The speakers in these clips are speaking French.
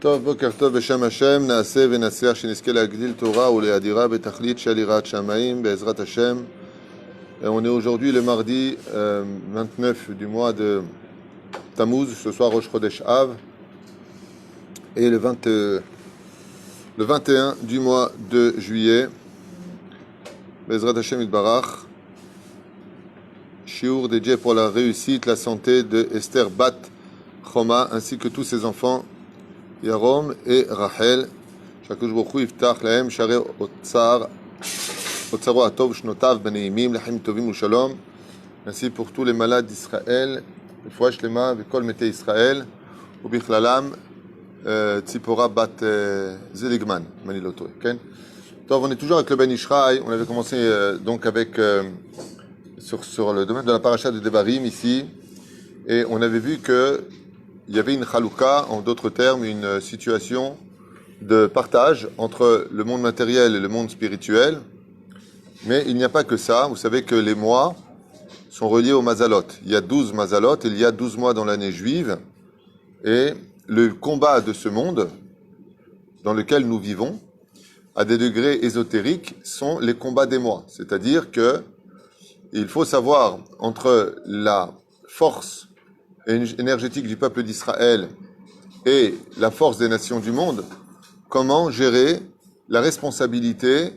טוב, בוקר טוב בשם השם, נעשה ונצליח שנזכה להגדיל תורה ולהאדירה בתכלית של יראת שמיים, בעזרת השם. On est aujourd'hui le mardi 29 du mois de Tammuz, ce soir Rosh Chodesh Av, et le 21 du mois de juillet, Bezrat Hashem Itbarach, Shiur dédié pour la réussite, la santé de Esther Bat Choma, ainsi que tous ses enfants, Yarom et Rachel. שהקדוש ברוך הוא יפתח להם שערי אוצרו הטוב שנותיו בנעימים לחיים טובים ושלום. Ainsi pour tous les malades d'Israël, רפואה שלמה וכל מתי ישראל, ובכללם ציפורה בת זליגמן, אם אני לא טועה, כן? טוב, on est toujours avec le Ben Ishraï. On avait commencé donc avec sur le domaine de la paracha de Devarim ici, et on avait vu que il y avait une chalouka, en d'autres termes, une situation de partage entre le monde matériel et le monde spirituel. Mais il n'y a pas que ça. Vous savez que les mois sont reliés aux mazalot. Il y a 12 mazalot, il y a 12 mois dans l'année juive. Et le combat de ce monde dans lequel nous vivons, à des degrés ésotériques, sont les combats des mois. C'est-à-dire que il faut savoir entre la force énergétique du peuple d'Israël et la force des nations du monde, comment gérer la responsabilité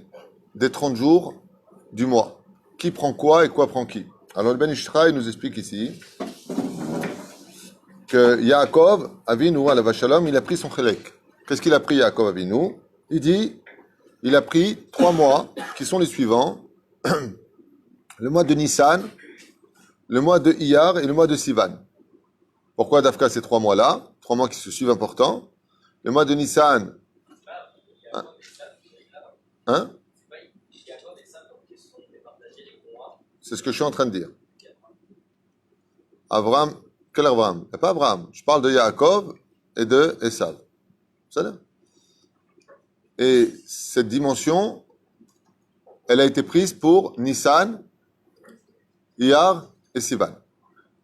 des 30 jours du mois. Qui prend quoi et quoi prend qui. Alors le Ben Ishraï nous explique ici que Yaakov Avinu, alav shalom, il a pris son chelek. Qu'est-ce qu'il a pris Yaakov Avinu? Il dit, il a pris 3 mois qui sont les suivants. Le mois de Nissan, le mois de Iyar et le mois de Sivan. Pourquoi Dafka ces 3 mois-là? 3 mois qui se suivent importants. Le mois de Nissan. Hein? C'est ce que je suis en train de dire. Abraham, quel Abraham? Il n'y a pas Abraham. Je parle de Yaakov et de Esav. C'est ça? Et cette dimension, elle a été prise pour Nissan, Iyar et Sivan.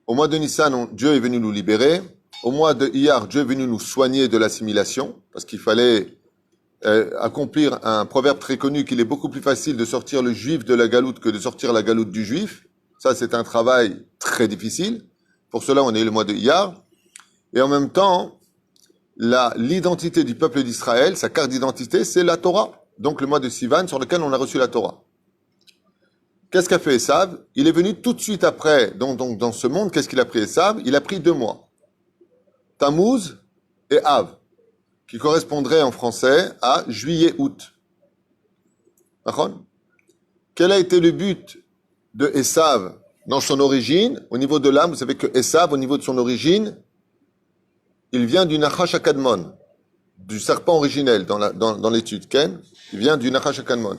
Au mois de Nissan, Dieu est venu nous libérer. Au mois de Iyar, Dieu est venu nous soigner de l'assimilation, parce qu'il fallait accomplir un proverbe très connu qu'il est beaucoup plus facile de sortir le juif de la galoute que de sortir la galoute du juif. Ça, c'est un travail très difficile. Pour cela, on est le mois de Iyar. Et en même temps, l'identité du peuple d'Israël, sa carte d'identité, c'est la Torah. Donc le mois de Sivan, sur lequel on a reçu la Torah. Qu'est-ce qu'a fait Esav? Il est venu tout de suite après, donc dans ce monde, qu'est-ce qu'il a pris Esav? Il a pris 2 mois. Tammuz et Av, qui correspondraient en français à juillet-août. D'accord? Quel a été le but de Esav dans son origine? Au niveau de l'âme, vous savez que Esav, au niveau de son origine, il vient du Nachash HaKadmon, du serpent originel dans l'étude, Ken. Il vient du Nachash HaKadmon.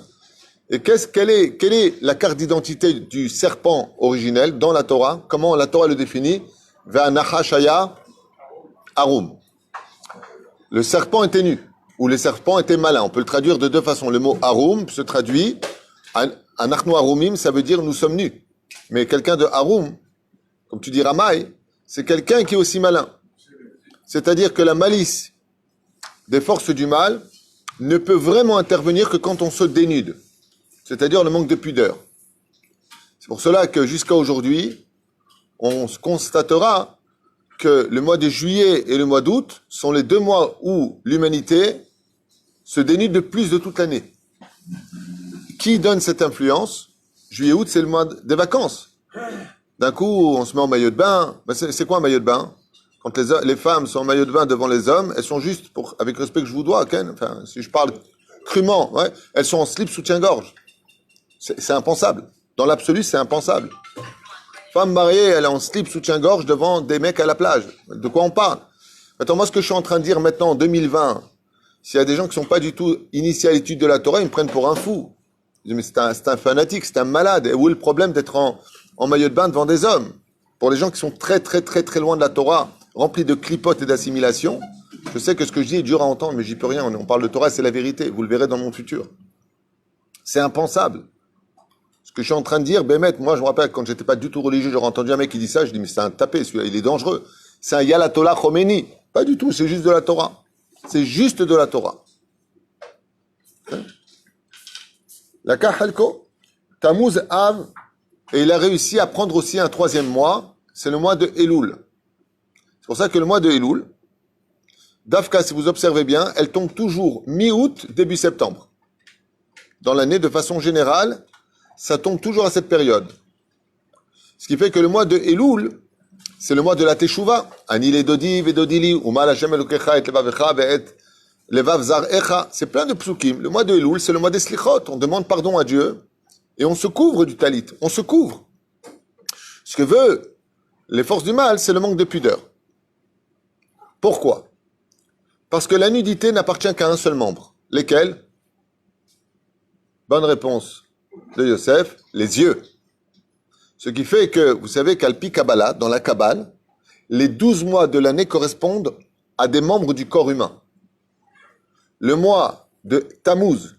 Et quelle est la carte d'identité du serpent originel dans la Torah? Comment la Torah le définit? Ve'anachashaya arum. Le serpent était nu, ou le serpent était malin. On peut le traduire de 2 façons. Le mot arum se traduit, anachnu arumim, ça veut dire nous sommes nus. Mais quelqu'un de arum, comme tu dis Ramaï, c'est quelqu'un qui est aussi malin. C'est-à-dire que la malice des forces du mal ne peut vraiment intervenir que quand on se dénude. C'est-à-dire le manque de pudeur. C'est pour cela que jusqu'à aujourd'hui, on constatera que le mois de juillet et le mois d'août sont les 2 mois où l'humanité se dénude le plus de toute l'année. Qui donne cette influence? Juillet-août, c'est le mois des vacances. D'un coup, on se met en maillot de bain. Ben c'est quoi un maillot de bain? Quand les femmes sont en maillot de bain devant les hommes, elles sont juste, avec le respect que je vous dois, Ken, enfin, si je parle crûment, ouais, elles sont en slip soutien-gorge. C'est impensable. Dans l'absolu, c'est impensable. Femme mariée, elle est en slip soutien-gorge devant des mecs à la plage. De quoi on parle? Attends, moi, ce que je suis en train de dire maintenant, en 2020, s'il y a des gens qui sont pas du tout initiés à l'étude de la Torah, ils me prennent pour un fou. Je dis, mais c'est un fanatique, c'est un malade. Et où est le problème d'être en maillot de bain devant des hommes? Pour les gens qui sont très, très, très, très loin de la Torah, remplis de clipotes et d'assimilation, je sais que ce que je dis est dur à entendre, mais j'y peux rien. On parle de Torah, c'est la vérité. Vous le verrez dans mon futur. C'est impensable. Ce que je suis en train de dire, Bémet, moi je me rappelle quand j'étais pas du tout religieux, j'aurais entendu un mec qui dit ça, je dis mais c'est un tapé, celui-là, il est dangereux. C'est un Yalatola Khomeini. Pas du tout, c'est juste de la Torah. C'est juste de la Torah. La Kahalko, Tammuz Av, et il a réussi à prendre aussi un troisième mois, c'est le mois de Elul. C'est pour ça que le mois de Elul, Dafka, si vous observez bien, elle tombe toujours mi-août, début septembre. Dans l'année, de façon générale, ça tombe toujours à cette période. Ce qui fait que le mois de Elul, c'est le mois de la Teshuvah. Ani le dodi vedodili, umal Hashem elokecha et levavecha ve'et levav zar'echa. C'est plein de psukim. Le mois de Elul, c'est le mois des slichot. On demande pardon à Dieu et on se couvre du talit. On se couvre. Ce que veut les forces du mal, c'est le manque de pudeur. Pourquoi? Parce que la nudité n'appartient qu'à un seul membre. Lesquels? Bonne réponse de Yosef, les yeux. Ce qui fait que, vous savez qu'Alpi Kabbalah, dans la Kabbale, les 12 mois de l'année correspondent à des membres du corps humain. Le mois de Tammuz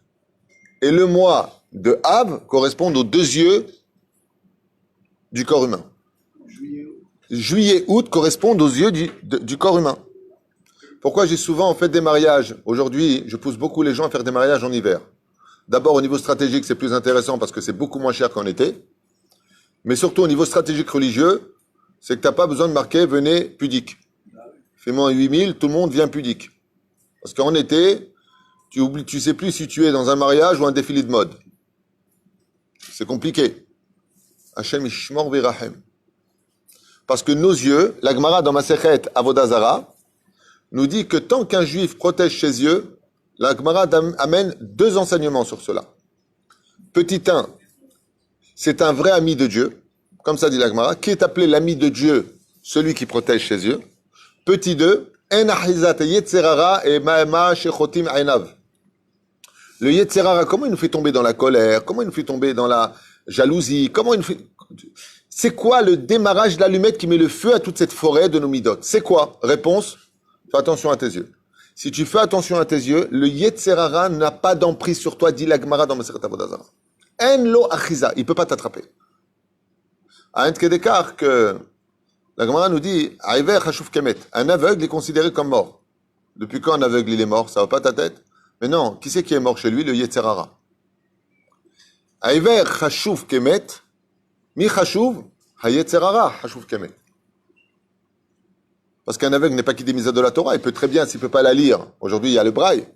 et le mois de Av correspondent aux deux yeux du corps humain. Juillet, août correspondent aux yeux du corps humain. Pourquoi j'ai souvent fait des mariages? Aujourd'hui, je pousse beaucoup les gens à faire des mariages en hiver. D'abord, au niveau stratégique, c'est plus intéressant parce que c'est beaucoup moins cher qu'en été. Mais surtout, au niveau stratégique religieux, c'est que tu n'as pas besoin de marquer « venez pudique ». Fais-moi 8000, tout le monde vient pudique. Parce qu'en été, tu sais plus si tu es dans un mariage ou un défilé de mode. C'est compliqué. Hachem Ishmor Virahem. Parce que nos yeux, la Gemara dans Masechet Avodah Zara, nous dit que tant qu'un juif protège ses yeux, la Gemara amène deux enseignements sur cela. Petit 1, c'est un vrai ami de Dieu, comme ça dit la Gemara, qui est appelé l'ami de Dieu, celui qui protège ses yeux. Petit 2, En ahizat yetzerara et ma'ema shechotim ainav. Le yetzerara, comment il nous fait tomber dans la colère? Comment il nous fait tomber dans la jalousie? Comment il nous fait... C'est quoi le démarrage de l'allumette qui met le feu à toute cette forêt de nos midotes? C'est quoi? Réponse, fais attention à tes yeux. Si tu fais attention à tes yeux, le yetzerara n'a pas d'emprise sur toi, dit la Gemara dans Masechet Avodah Zara. En lo achiza, il peut pas t'attraper. À un d'écart que la Gemara nous dit, Aiver Hashuv Kemet, un aveugle est considéré comme mort. Depuis quand un aveugle il est mort? Ça va pas ta tête? Mais non, qui c'est qui est mort chez lui? Le yetzerara. Aiver Hashuv Kemet, mi Hashuv, ha yetzerara Hashuv Kemet. Parce qu'un aveugle n'est pas quitté misa de la Torah, il peut très bien, s'il peut pas la lire. Aujourd'hui, il y a le braille,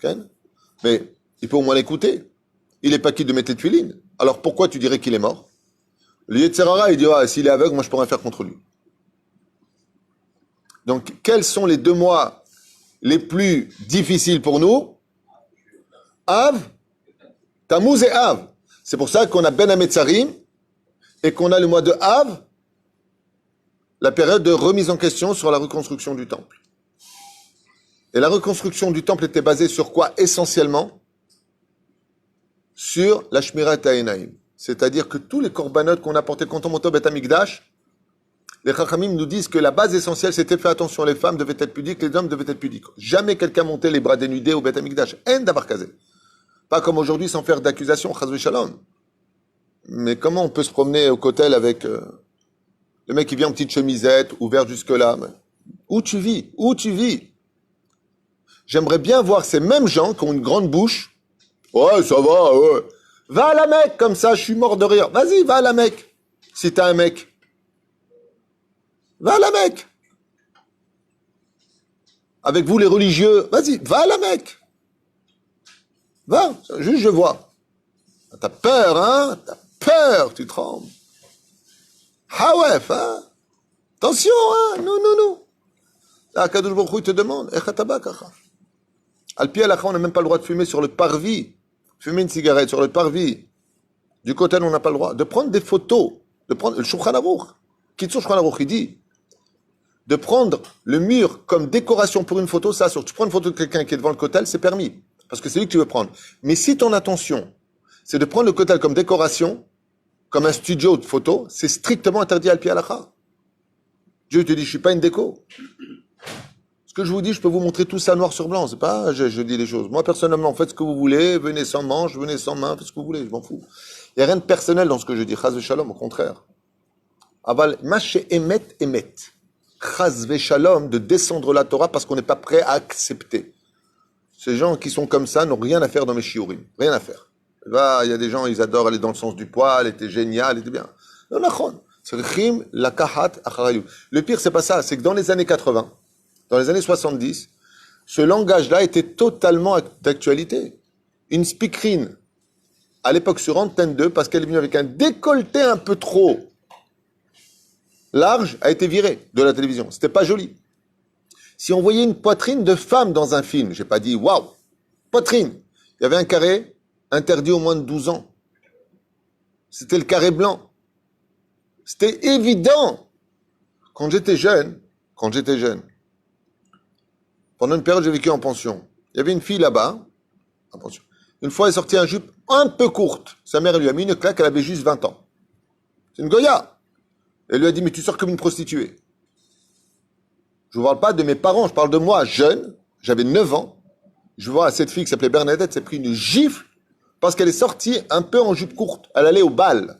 mais il peut au moins l'écouter. Il n'est pas quitte de mettre les tuilines. Alors pourquoi tu dirais qu'il est mort? Le yetzerara, il dit, s'il est aveugle, moi je pourrais rien faire contre lui. Donc, quels sont les 2 mois les plus difficiles pour nous? Av, Tammuz et Av. C'est pour ça qu'on a Ben Hametzarim et qu'on a le mois de Av, la période de remise en question sur la reconstruction du temple. Et la reconstruction du temple était basée sur quoi essentiellement? Sur la Shmirat HaEnaim. C'est-à-dire que tous les korbanot qu'on a portés quand on montait au Beth Amikdash, les Chachamim nous disent que la base essentielle, c'était faire attention, les femmes devaient être pudiques, les hommes devaient être pudiques. Jamais quelqu'un montait les bras dénudés au Beth Amikdash. En d'avoir casé. Pas comme aujourd'hui sans faire d'accusation, chas v'shalom. Mais comment on peut se promener au kotel avec le mec qui vient en petite chemisette, ouvert jusque-là? Où tu vis? Où tu vis? J'aimerais bien voir ces mêmes gens qui ont une grande bouche. Ouais, ça va, ouais. Va à la Mecque, comme ça, je suis mort de rire. Vas-y, va à la Mecque. Si t'es un mec. Va à la Mecque. Avec vous, les religieux, vas-y, va à la Mecque. Va, juste je vois. T'as peur, hein? T'as peur, tu trembles. Ah ouais, hein? Attention, hein? Non, non, non. Là, Kadosh Baruch Hu, il te demande, Al-Pi Halakha, on n'a même pas le droit de fumer sur le parvis. Fumer une cigarette sur le parvis. Du côté, on n'a pas le droit. De prendre des photos. De prendre le Shulchan Aruch. Kitsour Shulchan Aruch, il dit de prendre le mur comme décoration pour une photo, ça, tu prends une photo de quelqu'un qui est devant le kotel, c'est permis. Parce que c'est lui que tu veux prendre. Mais si ton intention, c'est de prendre le kotel comme décoration, comme un studio de photo, c'est strictement interdit Al-Pi Halakha. Dieu te dit, je suis pas une déco. Ce que je vous dis, je peux vous montrer tout ça noir sur blanc. C'est pas, je dis les choses. Moi, personnellement, faites ce que vous voulez, venez sans manche, venez sans main, faites ce que vous voulez, je m'en fous. Il n'y a rien de personnel dans ce que je dis. Chaz v'shalom, au contraire. Aval, mache emet, emet. Chaz v'shalom, de descendre la Torah parce qu'on n'est pas prêt à accepter. Ces gens qui sont comme ça n'ont rien à faire dans mes shiurim. Rien à faire. Là, il y a des gens, ils adorent aller dans le sens du poil, était génial, était bien. Non, nachon. Le pire, c'est pas ça. C'est que dans les années 80, dans les années 70, ce langage-là était totalement d'actualité. Une speakerine, à l'époque sur Antenne 2, parce qu'elle est venue avec un décolleté un peu trop large, a été virée de la télévision. C'était pas joli. Si on voyait une poitrine de femme dans un film, j'ai pas dit waouh, poitrine. Il y avait un carré interdit aux moins de 12 ans. C'était le carré blanc. C'était évident. Quand j'étais jeune, pendant une période, j'ai vécu en pension. Il y avait une fille là-bas, en pension. Une fois, elle est sortie un jupe un peu courte. Sa mère lui a mis une claque, elle avait juste 20 ans. C'est une Goya. Elle lui a dit, mais tu sors comme une prostituée. Je ne parle pas de mes parents, je parle de moi, jeune. J'avais 9 ans. Je vois cette fille qui s'appelait Bernadette, s'est pris une gifle parce qu'elle est sortie un peu en jupe courte. Elle allait au bal.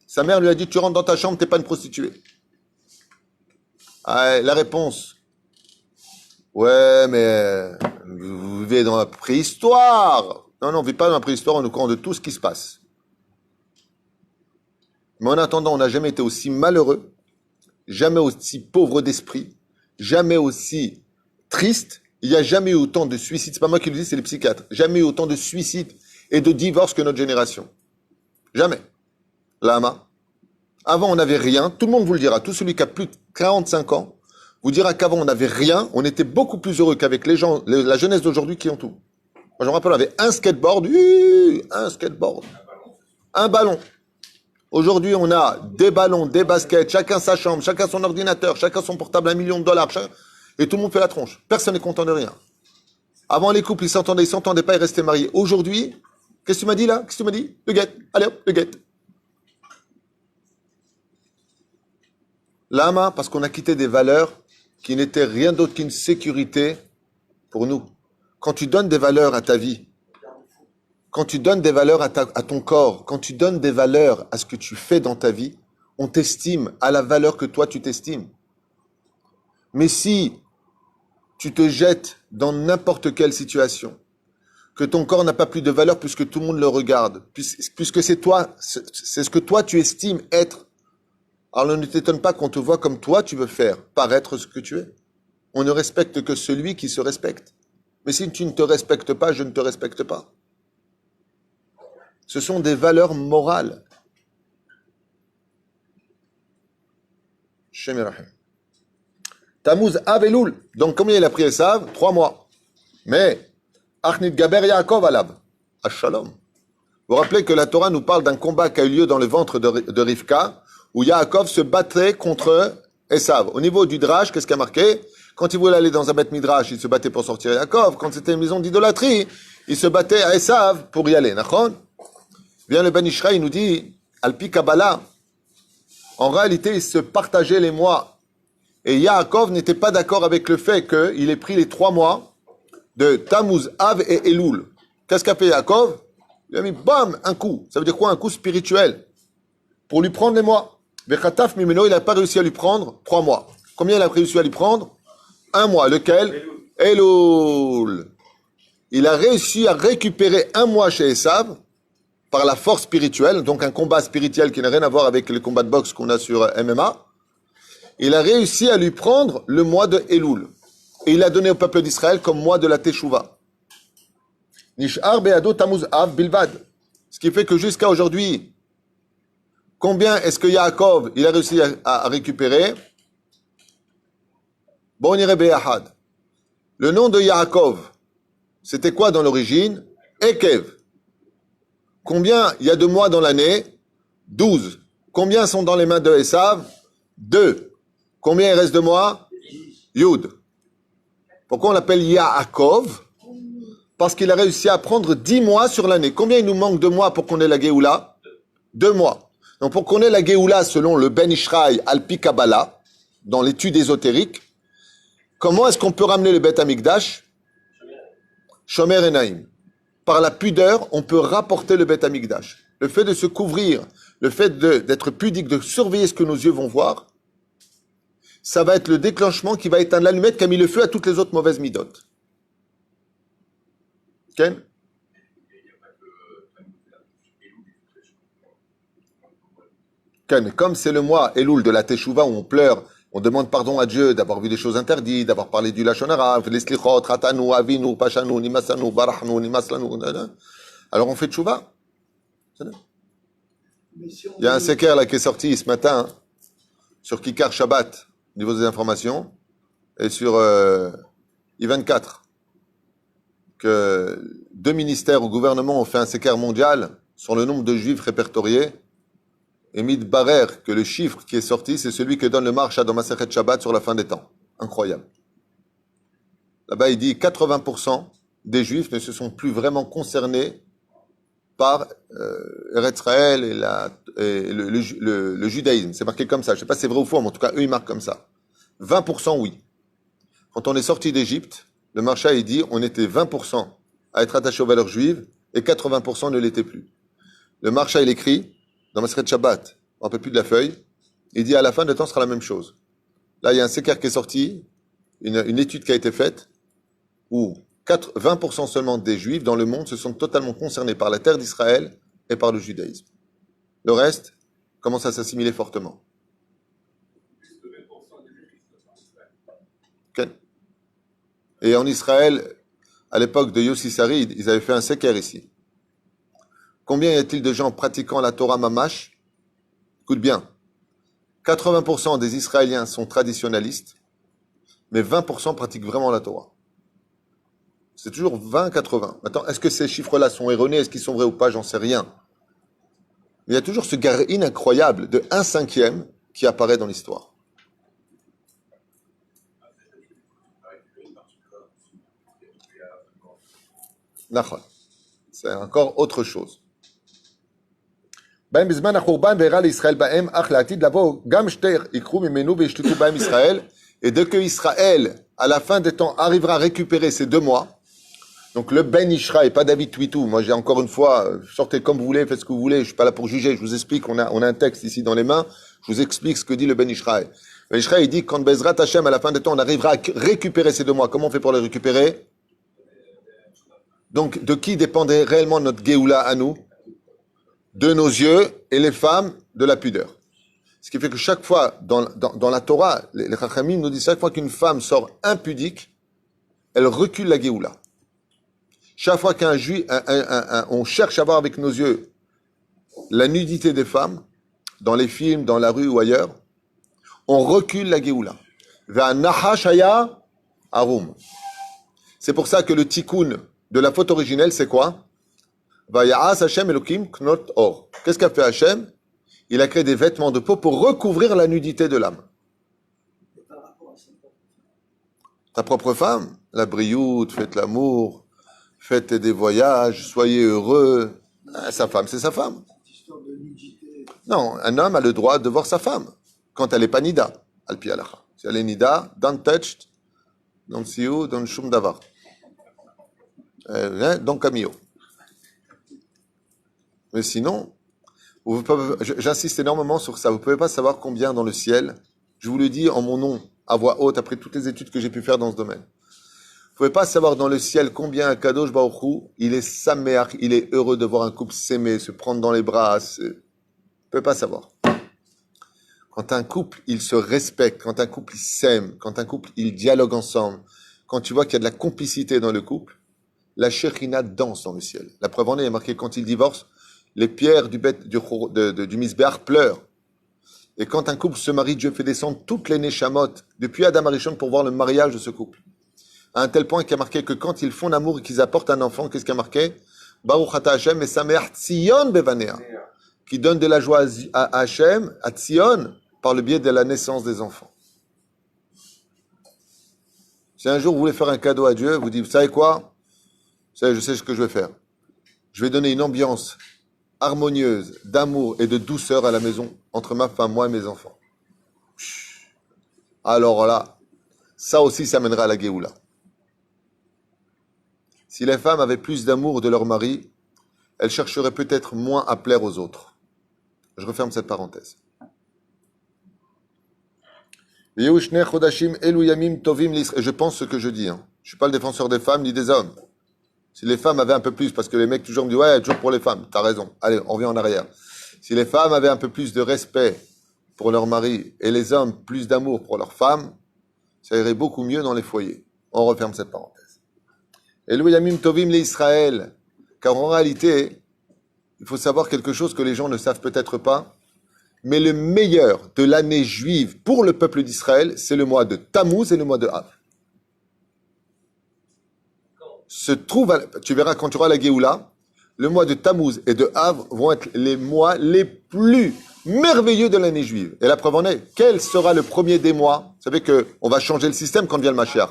Sa mère lui a dit, tu rentres dans ta chambre, t'es pas une prostituée. Ah, la réponse. Ouais, mais vous vivez dans la préhistoire. Non, on ne vit pas dans la préhistoire, on est au courant de tout ce qui se passe. Mais en attendant, on n'a jamais été aussi malheureux, jamais aussi pauvre d'esprit, jamais aussi triste. Il n'y a jamais eu autant de suicides. C'est pas moi qui le dis, c'est les psychiatres. Jamais eu autant de suicides et de divorces que notre génération. Jamais. Lama. Avant, on n'avait rien. Tout le monde vous le dira. Tout celui qui a plus de 45 ans vous dira qu'avant, on n'avait rien. On était beaucoup plus heureux qu'avec les gens, la jeunesse d'aujourd'hui qui ont tout. Moi, je me rappelle, on avait un skateboard, un ballon. Aujourd'hui, on a des ballons, des baskets, chacun sa chambre, chacun son ordinateur, chacun son portable, $1 million, et tout le monde fait la tronche. Personne n'est content de rien. Avant, les couples, ils s'entendaient pas, ils restaient mariés. Aujourd'hui, qu'est-ce que tu m'as dit là? Qu'est-ce que tu m'as dit? Le guet. Allez hop, le guet. Lama, parce qu'on a quitté des valeurs qui n'étaient rien d'autre qu'une sécurité pour nous. Quand tu donnes des valeurs à ta vie, quand tu donnes des valeurs à ton corps, quand tu donnes des valeurs à ce que tu fais dans ta vie, on t'estime à la valeur que toi tu t'estimes. Mais si tu te jettes dans n'importe quelle situation, que ton corps n'a pas plus de valeur puisque tout le monde le regarde, puisque c'est toi, c'est ce que toi tu estimes être, alors ne t'étonne pas qu'on te voit comme toi tu veux faire, paraître ce que tu es. On ne respecte que celui qui se respecte. Mais si tu ne te respectes pas, je ne te respecte pas. Ce sont des valeurs morales. Shemirahim. Tammuz Av Elul. Donc combien il a pris Esav? 3 mois. Mais Achnit Gaber Yaakov Alab. Shalom. Vous vous rappelez que la Torah nous parle d'un combat qui a eu lieu dans le ventre de Rivka, où Yaakov se battait contre Esav. Au niveau du Drash, qu'est-ce qui a marqué? Quand il voulait aller dans un bête Midrash, il se battait pour sortir Yaakov. Quand c'était une maison d'idolâtrie, il se battait à Esav pour y aller. Nachon? Vient le Ben Ishraï, il nous dit, Alpi Kabbalah, en réalité, ils se partageaient les mois. Et Yaakov n'était pas d'accord avec le fait qu'il ait pris les 3 mois de Tammuz, Av et Elul. Qu'est-ce qu'a fait Yaakov? Il a mis, bam, un coup. Ça veut dire quoi? Un coup spirituel. Pour lui prendre les mois. Vechataf Mimeno, il n'a pas réussi à lui prendre 3 mois. Combien il a réussi à lui prendre? 1 mois. Lequel? Elul. Il a réussi à récupérer 1 mois chez Esav par la force spirituelle, donc un combat spirituel qui n'a rien à voir avec les combats de boxe qu'on a sur MMA. Il a réussi à lui prendre le mois de Elul. Et il a donné au peuple d'Israël comme mois de la Teshuvah. Nish'ar be'ado tamuz av bilvad. Ce qui fait que jusqu'à aujourd'hui, combien est-ce que Yaakov il a réussi à récupérer? Bon, on irait be'ahad. Le nom de Yaakov, c'était quoi dans l'origine? Ekev. Combien il y a de mois dans l'année? 12. Combien sont dans les mains de Esav? 2. Combien il reste de mois? Yud. Pourquoi on l'appelle Yaakov? Parce qu'il a réussi à prendre 10 mois sur l'année. Combien il nous manque de mois pour qu'on ait la Géoula? 2 mois. Donc pour qu'on ait la Géoula selon le Ben Ishraï Alpi Kabbalah, dans l'étude ésotérique, comment est-ce qu'on peut ramener le Beth Amikdash? Shomer Enaim. Par la pudeur, on peut rapporter le Beth Amikdash. Le fait de se couvrir, le fait d'être pudique, de surveiller ce que nos yeux vont voir, ça va être le déclenchement qui va éteindre l'allumette qui a mis le feu à toutes les autres mauvaises midotes. Ken? Ken, comme c'est le mois Elul de la Teshuvah où on pleure, on demande pardon à Dieu d'avoir vu des choses interdites, d'avoir parlé du Lachon Hara, les slichot, ratanu, avinu, pashanu, nimasanu, barachnu, nimaslanu. Alors on fait Teshuvah. Il y a un séquer là qui est sorti ce matin sur Kikar Shabbat, au niveau des informations, et sur I24, que 2 ministères au gouvernement ont fait un séquer mondial sur le nombre de juifs répertoriés. Et Barer, que le chiffre qui est sorti, c'est celui que donne le Maharsha dans Masechet Shabbat sur la fin des temps. Incroyable. Là-bas, il dit 80% des juifs ne se sont plus vraiment concernés par Eretz Israël et le judaïsme. C'est marqué comme ça. Je ne sais pas si c'est vrai ou faux, mais en tout cas, eux, ils marquent comme ça. 20% oui. Quand on est sorti d'Égypte, le Maharsha, il dit on était 20% à être attachés aux valeurs juives et 80% ne l'étaient plus. Le Maharsha, il écrit dans Masechet Shabbat, on ne peut plus de la feuille, il dit à la fin de temps, ce sera la même chose. Là, il y a un séquer qui est sorti, une étude qui a été faite, où 20% seulement des Juifs dans le monde se sont totalement concernés par la terre d'Israël et par le judaïsme. Le reste commence à s'assimiler fortement. Okay. Et en Israël, à l'époque de Yossi Sarid, ils avaient fait un séquer ici. Combien y a-t-il de gens pratiquant la Torah Mamash? Écoute bien, 80% des Israéliens sont traditionnalistes, mais 20% pratiquent vraiment la Torah. C'est toujours 20-80. Maintenant, est-ce que ces chiffres-là sont erronés? Est-ce qu'ils sont vrais ou pas? J'en sais rien. Mais il y a toujours ce garin incroyable de 1/5 qui apparaît dans l'histoire. C'est encore autre chose. Et dès que Israël, à la fin des temps, arrivera à récupérer ces 2 mois, donc le Ben Ishra et pas David Twitou, moi j'ai encore une fois, sortez comme vous voulez, faites ce que vous voulez, je suis pas là pour juger, je vous explique, on a un texte ici dans les mains, je vous explique ce que dit le Ben Ishra. Le Ben Ishra, il dit, quand Bezrat Hashem, à la fin des temps, on arrivera à récupérer ces 2 mois, comment on fait pour les récupérer? Donc, de qui dépendait réellement notre Géoula à nous? De nos yeux, et les femmes, de la pudeur. Ce qui fait que chaque fois, dans la Torah, les Chachamim nous disent, chaque fois qu'une femme sort impudique, elle recule la Géoula. Chaque fois qu'un juif, on cherche à voir avec nos yeux la nudité des femmes, dans les films, dans la rue ou ailleurs, on recule la Géoula. Ve'anachashaya arum. C'est pour ça que le tikkun de la faute originelle, c'est quoi? Vaya'as Hashem Elokim knot or. Qu'est-ce qu'a fait Hashem? Il a créé des vêtements de peau pour recouvrir la nudité de l'âme. Ta propre femme, la brioute, faites l'amour, faites des voyages, soyez heureux. Sa femme, c'est sa femme. Non, un homme a le droit de voir sa femme quand elle est pas nida, al pi halacha. Si elle est nida, don't touch, don't see you, don't shum davar. Donc camillo. Mais sinon, j'insiste énormément sur ça. Vous ne pouvez pas savoir combien dans le ciel, je vous le dis en mon nom, à voix haute, après toutes les études que j'ai pu faire dans ce domaine. Vous ne pouvez pas savoir dans le ciel combien Kadosh Baruch Hu, il est saméach, il est heureux de voir un couple s'aimer, se prendre dans les bras. Vous ne pouvez pas savoir. Quand un couple, il se respecte, quand un couple, il s'aime, quand un couple, il dialogue ensemble, quand tu vois qu'il y a de la complicité dans le couple, la Shekhina danse dans le ciel. La preuve en est, il y a marqué quand ils divorcent, les pierres du Misbéach pleurent. Et quand un couple se marie, Dieu fait descendre toutes les Neshamot, depuis Adam Arishon, pour voir le mariage de ce couple. À un tel point qu'il y a marqué que quand ils font l'amour et qu'ils apportent un enfant, qu'est-ce qu'il y a marqué? Baruch Ata Hashem et Sameach Tzion Bevanea, qui donne de la joie à Hashem, à Tzion, par le biais de la naissance des enfants. Si un jour vous voulez faire un cadeau à Dieu, vous dites, vous savez quoi? Vous savez, je sais ce que je vais faire. Je vais donner une ambiance harmonieuse, d'amour et de douceur à la maison, entre ma femme, moi et mes enfants. Alors là, ça aussi, ça mènera à la Géoula. Si les femmes avaient plus d'amour de leur mari, elles chercheraient peut-être moins à plaire aux autres. Je referme cette parenthèse. Et je pense ce que je dis. Je ne suis pas le défenseur des femmes ni des hommes. Si les femmes avaient un peu plus, parce que les mecs toujours me disent, ouais, toujours pour les femmes. T'as raison. Allez, on revient en arrière. Si les femmes avaient un peu plus de respect pour leur mari et les hommes plus d'amour pour leurs femmes, ça irait beaucoup mieux dans les foyers. On referme cette parenthèse. Et le Yamim Tovim l'Israël. Car en réalité, il faut savoir quelque chose que les gens ne savent peut-être pas. Mais le meilleur de l'année juive pour le peuple d'Israël, c'est le mois de Tammuz et le mois de Av. Tu verras quand tu auras la Géoula, le mois de Tammuz et de Av vont être les mois les plus merveilleux de l'année juive. Et la preuve en est, quel sera le premier des mois? Vous savez qu'on va changer le système quand vient le Mashiach.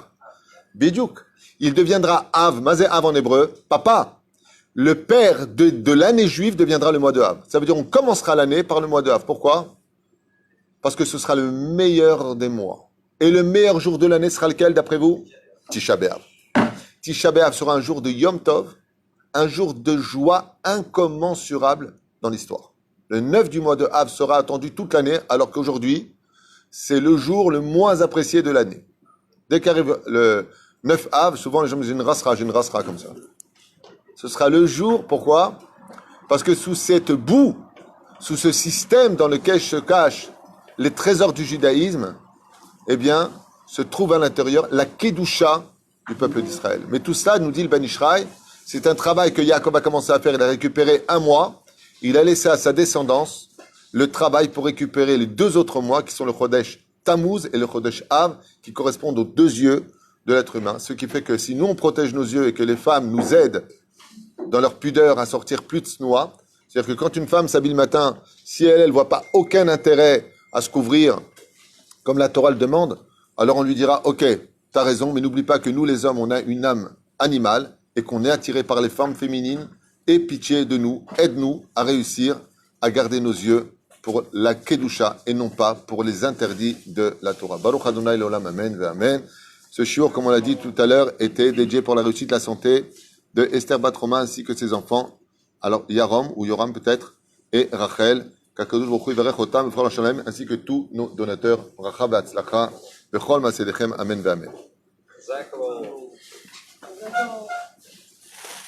Bidiouk. Il deviendra Av, Mazé Av en hébreu, papa. Le père de l'année juive deviendra le mois de Av. Ça veut dire qu'on commencera l'année par le mois de Av. Pourquoi? Parce que ce sera le meilleur des mois. Et le meilleur jour de l'année sera lequel d'après vous? Tisha B'Av. Tisha B'Av sera un jour de Yom Tov, un jour de joie incommensurable dans l'histoire. Le 9 du mois de Av sera attendu toute l'année, alors qu'aujourd'hui, c'est le jour le moins apprécié de l'année. Dès qu'arrive le 9 Av, souvent les gens me disent j'ai une rasra comme ça. Ce sera le jour, pourquoi? Parce que sous cette boue, sous ce système dans lequel se cachent les trésors du judaïsme, eh bien, se trouve à l'intérieur la Kedusha du peuple d'Israël. Mais tout cela, nous dit le Ben Ishraï, c'est un travail que Yaakov a commencé à faire. Il a récupéré un mois. Il a laissé à sa descendance le travail pour récupérer les 2 autres mois qui sont le Chodesh Tammuz et le Chodesh Av, qui correspondent aux 2 yeux de l'être humain. Ce qui fait que si nous, on protège nos yeux et que les femmes nous aident dans leur pudeur à sortir plus de snois, c'est-à-dire que quand une femme s'habille le matin, si elle voit pas aucun intérêt à se couvrir comme la Torah le demande, alors on lui dira, ok, t'as raison, mais n'oublie pas que nous les hommes, on a une âme animale et qu'on est attiré par les formes féminines. Aie pitié de nous, aide-nous à réussir à garder nos yeux pour la Kedusha et non pas pour les interdits de la Torah. Baruch Adonai l'olam, amen, ve amen. Ce shiur, comme on l'a dit tout à l'heure, était dédié pour la réussite, la santé de Esther Bat Roma ainsi que ses enfants. Alors, Yarom, ou Yoram peut-être, et Rachel, qu'Akadosh Baruch Hu yivarech otam, v'chol Hashem, ainsi que tous nos donateurs. Bracha v'atzlacha, b'chol ma'asedechem, amen ve amen.